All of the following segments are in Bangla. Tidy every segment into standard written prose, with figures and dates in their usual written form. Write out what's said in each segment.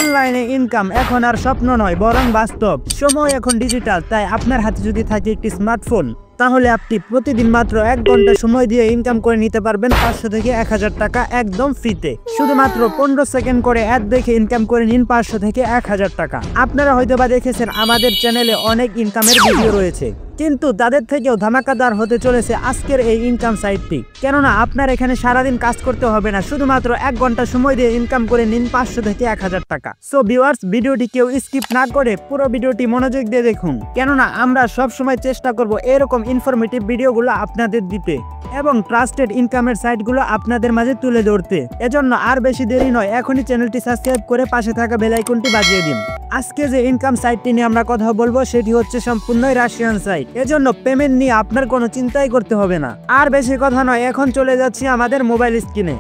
অনলাইনে ইনকাম এখন আর স্বপ্ন নয় বরং বাস্তব। সময় এখন ডিজিটাল, তাই আপনার হাতে যদি থাকে একটি স্মার্টফোন তাহলে আপনি প্রতিদিন মাত্র 1 ঘন্টা সময় দিয়ে ইনকাম করে নিতে পারবেন 500 থেকে 1000 টাকা একদম ফ্রিতে। শুধুমাত্র 15 সেকেন্ড করে অ্যাড দেখে ইনকাম করে নিন 500 থেকে 1000 টাকা। আপনারা হয়তোবা দেখেছেন আমাদের চ্যানেলে অনেক ইনকামের ভিডিও রয়েছে, কিন্তু তাদের থেকেও ধামাকাদার হতে চলেছে আজকের এই ইনকাম সাইটটি। কেননা আপনার এখানে সারাদিন কাজ করতে হবে না, শুধুমাত্র 1 ঘন্টা সময় দিয়ে ইনকাম করে নিন 500 থেকে 1000 টাকা। সো ভিউয়ার্স, ভিডিওটি কেউ স্কিপ না করে পুরো ভিডিওটি মনোযোগ দিয়ে দেখুন, কেননা আমরা সব সময় চেষ্টা করব এরকম ইনফরমেটিভ ভিডিওগুলো আপনাদের দিতে এবং ট্রাস্টেড ইনকামের সাইটগুলো আপনাদের মাঝে তুলে ধরতে। এজন্য আর বেশি দেরি নয়, এখনই চ্যানেলটি সাবস্ক্রাইব করে পাশে থাকা বেল আইকনটি বাজিয়ে দিন। আজকে যে ইনকাম সাইটটি নিয়ে আমরা কথা বলবো সেটি হচ্ছে সম্পূর্ণই রাশিয়ান সাইট। এজন্য পেমেন্ট নিয়ে আপনার কোনো চিন্তাই করতে হবে না। আর বেশি কথা নয়, এখন চলে যাচ্ছি আমাদের মোবাইল স্ক্রিনে।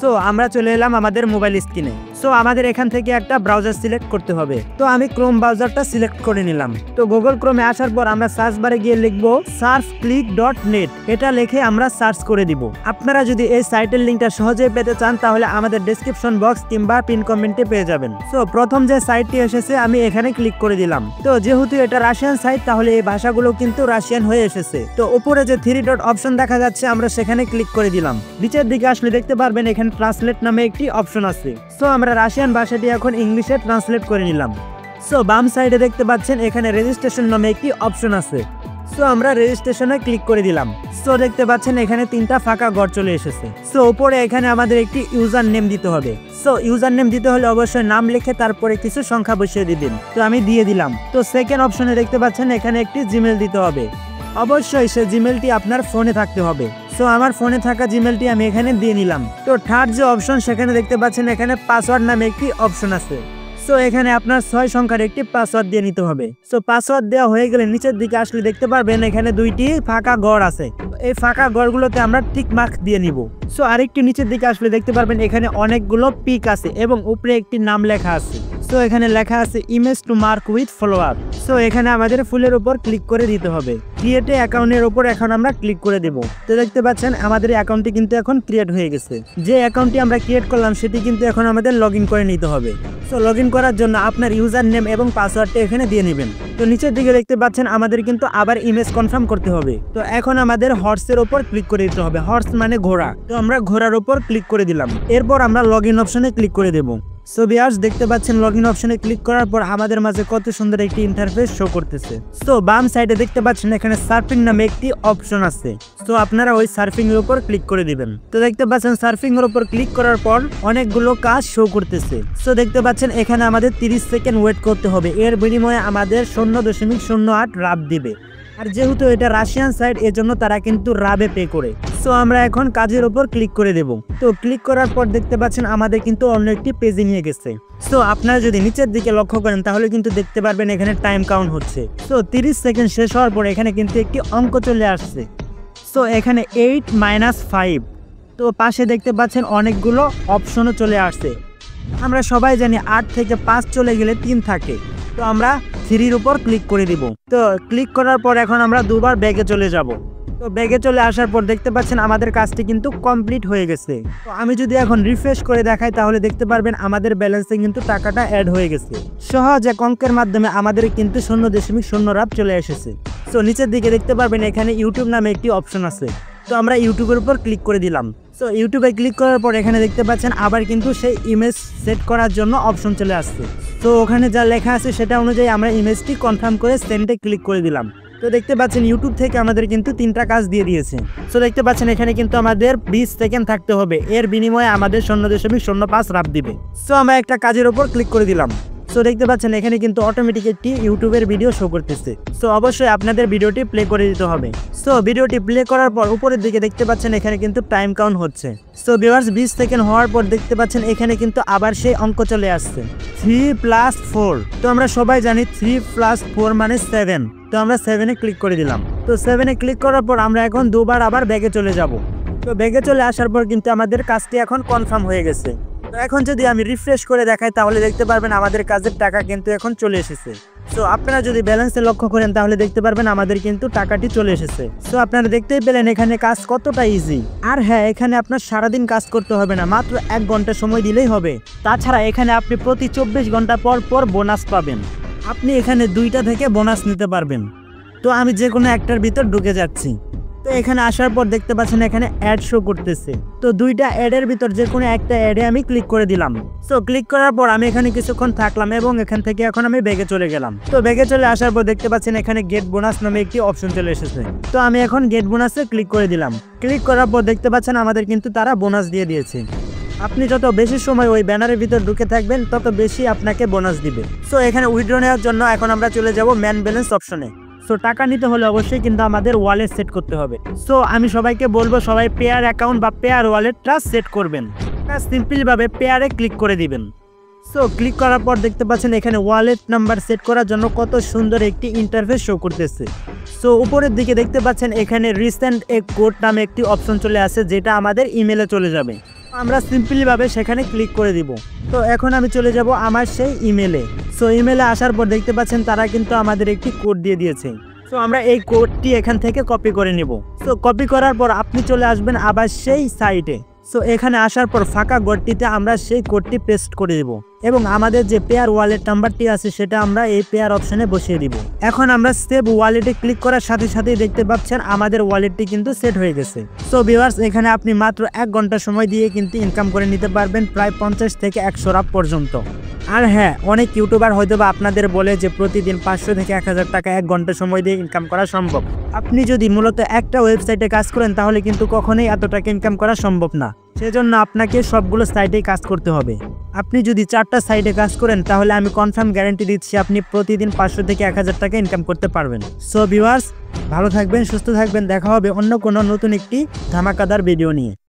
সো আমরা চলে এলাম আমাদের মোবাইল স্ক্রিনে। সো আমাদের এখান থেকে একটা ব্রাউজার সিলেক্ট করতে হবে। তো আমি ক্রোম ব্রাউজারটা সিলেক্ট করে নিলাম। তো গুগল ক্রোমে আসার পর আমরা সার্চ বারে গিয়ে লিখবো surfclick.net। এটা লিখে আমরা সার্চ করে দিব। আপনারা যদি এই সাইটের লিঙ্কটা সহজেই পেতে চান তাহলে আমাদের ডেসক্রিপশন বক্স কিংবা পিন কমেন্টে পেয়ে যাবেন। সো প্রথম যে সাইটটি এসেছে আমি এখানে ক্লিক করে দিলাম। তো যেহেতু এটা রাশিয়ান সাইট তাহলে এই ভাষাগুলো কিন্তু রাশিয়ান হয়ে এসেছে। তো উপরে যে 3 ডট অপশন দেখা যাচ্ছে আমরা সেখানে ক্লিক করে দিলাম। নিচের দিকে আসলে দেখতে পারবেন এখানে ট্রান্সলেট নামে একটি অপশন আছে। সো আমরা রাশিয়ান ভাষাটি এখন ইংলিশে ট্রান্সলেট করে নিলাম। সো বাম সাইডে দেখতে পাচ্ছেন এখানে রেজিস্ট্রেশন নামে একটি অপশন আছে। সো আমরা রেজিস্ট্রেশনে ক্লিক করে দিলাম। সো দেখতে পাচ্ছেন এখানে 3টা ফাঁকা ঘর চলে এসেছে। সো উপরে এখানে আমাদের একটি ইউজার নেম দিতে হবে। সো ইউজার নেম দিতে হলে অবশ্যই নাম লিখে তারপরে কিছু সংখ্যা বসিয়ে দিবেন। তো আমি দিয়ে দিলাম। তো সেকেন্ড অপশনে দেখতে পাচ্ছেন এখানে একটি জিমেল দিতে হবে। অবশ্যই সে জিমেলটি আপনার ফোনে থাকতে হবে। সো আমার ফোনে থাকা জিমেলটি আমি এখানে দিয়ে নিলাম। তো থার্ড যে অপশন সেখানে দেখতে পাচ্ছেন এখানে পাসওয়ার্ড নামে একটি অপশন আছে। সো এখানে আপনার 6 সংখ্যার একটি পাসওয়ার্ড দিয়ে নিতে হবে। সো পাসওয়ার্ড দেওয়া হয়ে গেলে নিচের দিকে আসলে দেখতে পারবেন এখানে 2টি ফাঁকা ঘর আছে। এই ফাঁকা ঘরগুলোতে আমরা টিক মার্ক দিয়ে নিব। সো আরেকটু নিচের দিকে আসলে দেখতে পারবেন এখানে অনেকগুলো পিক আছে এবং উপরে একটি নাম লেখা আছে। সো এখানে লেখা আছে image to mark with follower. So এখানে আমাদের ফুলের উপর ক্লিক করে দিতে হবে। ক্রিয়েট অ্যাকাউন্টের উপর এখন আমরা ক্লিক করে দেব। তো দেখতে পাচ্ছেন আমাদের অ্যাকাউন্টটি কিন্তু এখন ক্রিয়েট হয়ে গেছে। যে অ্যাকাউন্টটি আমরা ক্রিয়েট করলাম সেটি কিন্তু এখন আমাদের লগইন করে নিতে হবে। সো লগইন করার জন্য আপনার ইউজার নেম এবং পাসওয়ার্ডটা এখানে দিয়ে নেবেন। তো নিচের দিকে দেখতে পাচ্ছেন আমাদের কিন্তু আবার ইমেজ কনফার্ম করতে হবে। তো এখন আমাদের হর্সের উপর ক্লিক করে দিতে হবে। হর্স মানে ঘোড়া। তো আমরা ঘোড়ার উপর ক্লিক করে দিলাম। এরপর আমরা লগইন অপশনে ক্লিক করে দেব। সো ভিউয়ার্স, দেখতে পাচ্ছেন লগইন অপশনে ক্লিক করার পর আমাদের মাঝে কত সুন্দর একটি ইন্টারফেস শো করতেছে। সো বাম সাইডে দেখতে পাচ্ছেন এখানে সার্ফিং নামে একটি অপশন আছে। সো আপনারা ওই সার্ফিং এর উপর ক্লিক করে দিবেন। তো দেখতে পাচ্ছেন সার্ফিং এর উপর ক্লিক করার পর অনেকগুলো কাজ শো করতেছে। সো দেখতে পাচ্ছেন এখানে আমাদের 30 সেকেন্ড ওয়েট করতে হবে। এর বিনিময়ে আমাদের 0.08 রাব দিবে। আর যেহেতু এটা রাশিয়ান সাইট এজন্য তারা কিন্তু রাবে পে করে। সো আমরা এখন কাজের উপর ক্লিক করে দেব। তো ক্লিক করার পর দেখতে পাচ্ছেন আমাদের কিন্তু অন্য একটি পেজে নিয়ে গেছে। সো আপনারা যদি নিচের দিকে লক্ষ্য করেন তাহলে কিন্তু দেখতে পারবেন এখানে টাইম কাউন্ট হচ্ছে। সো 30 সেকেন্ড শেষ হওয়ার পর এখানে কিন্তু একটি অঙ্ক চলে আসছে। সো এখানে 8 - 5। তো পাশে দেখতে পাচ্ছেন অনেকগুলো অপশনও চলে আসছে। আমরা সবাই জানি 8 থেকে 5 চলে গেলে 3 থাকে। তো আমরা 3-র উপর ক্লিক করে দিব। তো ক্লিক করার পর এখন আমরা দুবার ব্যাগে চলে যাব। তো ব্যাগে চলে আসার পর দেখতে পাচ্ছেন আমাদের কাজটি কিন্তু কমপ্লিট হয়ে গেছে। তো আমি যদি এখন রিফ্রেশ করে দেখাই তাহলে দেখতে পারবেন আমাদের ব্যালেন্সে কিন্তু টাকাটা অ্যাড হয়ে গেছে। সহজ এক অঙ্কের মাধ্যমে আমাদের কিন্তু 0.0 রাব চলে এসেছে। সো নিচের দিকে দেখতে পারবেন এখানে ইউটিউব নামে একটি অপশন আছে। তো আমরা ইউটিউবের উপর ক্লিক করে দিলাম। সো ইউটিউবে ক্লিক করার পর এখানে দেখতে পাচ্ছেন আবার কিন্তু সেই ইমেজ সেট করার জন্য অপশন চলে আসছে। তো ওখানে যা লেখা আছে সেটা অনুযায়ী আমরা ইমেজটি কনফার্ম করে সেন্ডে ক্লিক করে দিলাম। তো দেখতে পাচ্ছেন ইউটিউব থেকে আমাদের কিন্তু 3টা কাজ দিয়ে দিয়েছে। সো দেখতে পাচ্ছেন এখানে কিন্তু আমাদের 20 সেকেন্ড থাকতে হবে। এর বিনিময়ে আমাদের 0.05 রাব দিবে। সো আমরা একটা কাজের উপর ক্লিক করে দিলাম। সো দেখতে পাচ্ছেন এখানে কিন্তু অটোমেটিক একটি ইউটিউবের ভিডিও শো করতেছে। সো অবশ্যই আপনাদের ভিডিওটি প্লে করে দিতে হবে। সো ভিডিওটি প্লে করার পর উপরের দিকে দেখতে পাচ্ছেন এখানে কিন্তু টাইম কাউন্ট হচ্ছে। সো ভিউয়ার্স, 20 সেকেন্ড হওয়ার পর দেখতে পাচ্ছেন এখানে কিন্তু আবার সেই অঙ্ক চলে আসছে 3+4। তো আমরা সবাই জানি 3+4 মানে 7। তো আমরা 7-এ ক্লিক করে দিলাম। তো 7-এ ক্লিক করার পর আমরা এখন দুবার আবার ব্যাগে চলে যাব। তো ব্যাগে চলে আসার পর কিন্তু আমাদের কাজটি এখন কনফার্ম হয়ে গেছে। তো এখন যদি আমি রিফ্রেশ করে দেখাই তাহলে দেখতে পারবেন আমাদের কাজের টাকা কিন্তু এখন চলে এসেছে। সো আপনারা যদি ব্যালেন্সে লক্ষ্য করেন তাহলে দেখতে পারবেন আমাদের কিন্তু টাকাটি চলে এসেছে। সো আপনারা দেখতেই পেলেন এখানে কাজ কতটা ইজি। আর হ্যাঁ, এখানে আপনার সারাদিন কাজ করতে হবে না, মাত্র 1 ঘন্টা সময় দিলেই হবে। তাছাড়া এখানে আপনি প্রতি 24 ঘন্টা পর পর বোনাস পাবেন। আপনি এখানে 2টা থেকে বোনাস নিতে পারবেন। তো আমি যে কোনো একটার ভিতর ঢুকে যাচ্ছি। তো এখানে আসার পর দেখতে পাচ্ছেন এখানে অ্যাড শো করতেছে। তো 2টা অ্যাডের ভিতর যে কোনো একটা অ্যাডে আমি ক্লিক করে দিলাম। সো ক্লিক করার পর আমি এখানে কিছুক্ষণ থাকলাম এবং এখান থেকে এখন আমি ব্যাগে চলে গেলাম। তো ব্যাগে চলে আসার পর দেখতে পাচ্ছেন এখানে গেট বোনাস নামে একটি অপশন চলে এসেছে। তো আমি এখন গেট বোনাসে ক্লিক করে দিলাম। ক্লিক করার পর দেখতে পাচ্ছেন আমাদের কিন্তু তারা বোনাস দিয়ে দিয়েছে। আপনি যত বেশি সময় ওই ব্যানারের ভিতর ঢুকে থাকবেন তত বেশি আপনাকে বোনাস দিবে। সো এখানে উইথড্র নেওয়ার জন্য এখন আমরা চলে যাব ম্যান ব্যালেন্স অপশনে। সো টাকা নিতে হলে অবশ্যই কিন্তু আমাদের ওয়ালেট সেট করতে হবে। সো আমি সবাইকে বলবো সবাই পেয়ার অ্যাকাউন্ট বা পেয়ার ওয়ালেটটা সেট করবেন। সিম্পলভাবে পেয়ারে ক্লিক করে দিবেন। সো ক্লিক করার পর দেখতে পাচ্ছেন এখানে ওয়ালেট নাম্বার সেট করার জন্য কত সুন্দর একটি ইন্টারফেস শো করতেছে। সো উপরের দিকে দেখতে পাচ্ছেন এখানে রিসেন্ট এ কোড নামে একটি অপশন চলে আসে, যেটা আমাদের ইমেলে চলে যাবে। আমরা সিম্পলিভাবে সেখানে ক্লিক করে দিব। তো এখন আমি চলে যাব আমার সেই ইমেলে। সো ইমেলে আসার পর দেখতে পাচ্ছেন তারা কিন্তু আমাদের একটি কোড দিয়ে দিয়েছে। সো আমরা এই কোডটি এখান থেকে কপি করে নিব। সো কপি করার পর আপনি চলে আসবেন আবার সেই সাইটে। সো এখানে আসার পর ফাঁকা ঘরটিতে আমরা সেই কোডটি পেস্ট করে দেব এবং আমাদের যে পেয়ার ওয়ালেট নাম্বারটি আছে সেটা আমরা এই পেয়ার অপশনে বসিয়ে দিব। এখন আমরা সেভ ওয়ালেটে ক্লিক করার সাথে সাথেই দেখতে পাচ্ছেন আমাদের ওয়ালেটটি কিন্তু সেট হয়ে গেছে। সো ভিউয়ার্স, এখানে আপনি মাত্র 1 ঘন্টা সময় দিয়ে কিন্তু ইনকাম করে নিতে পারবেন প্রায় 50 থেকে 100 রাপ পর্যন্ত। আর হ্যাঁ, অনেক ইউটিউবার হয়তোবা আপনাদের বলে যে প্রতিদিন 500 থেকে 1000 টাকা 1 ঘন্টা সময় দিয়ে ইনকাম করা সম্ভব। আপনি যদি মূলত একটা ওয়েবসাইটে কাজ করেন তাহলে কিন্তু কখনোই এত টাকা ইনকাম করা সম্ভব না। সেজন্য আপনাকে সবগুলো সাইটেই কাজ করতে হবে। আপনি যদি 4টা সাইটে কাজ করেন তাহলে আমি কনফার্ম গ্যারান্টি দিচ্ছি আপনি প্রতিদিন 500 থেকে 1000 টাকা ইনকাম করতে পারবেন। সো ভিউয়ার্স, ভালো থাকবেন, সুস্থ থাকবেন। দেখা হবে অন্য কোনো নতুন একটি ধামাকাদার ভিডিও নিয়ে।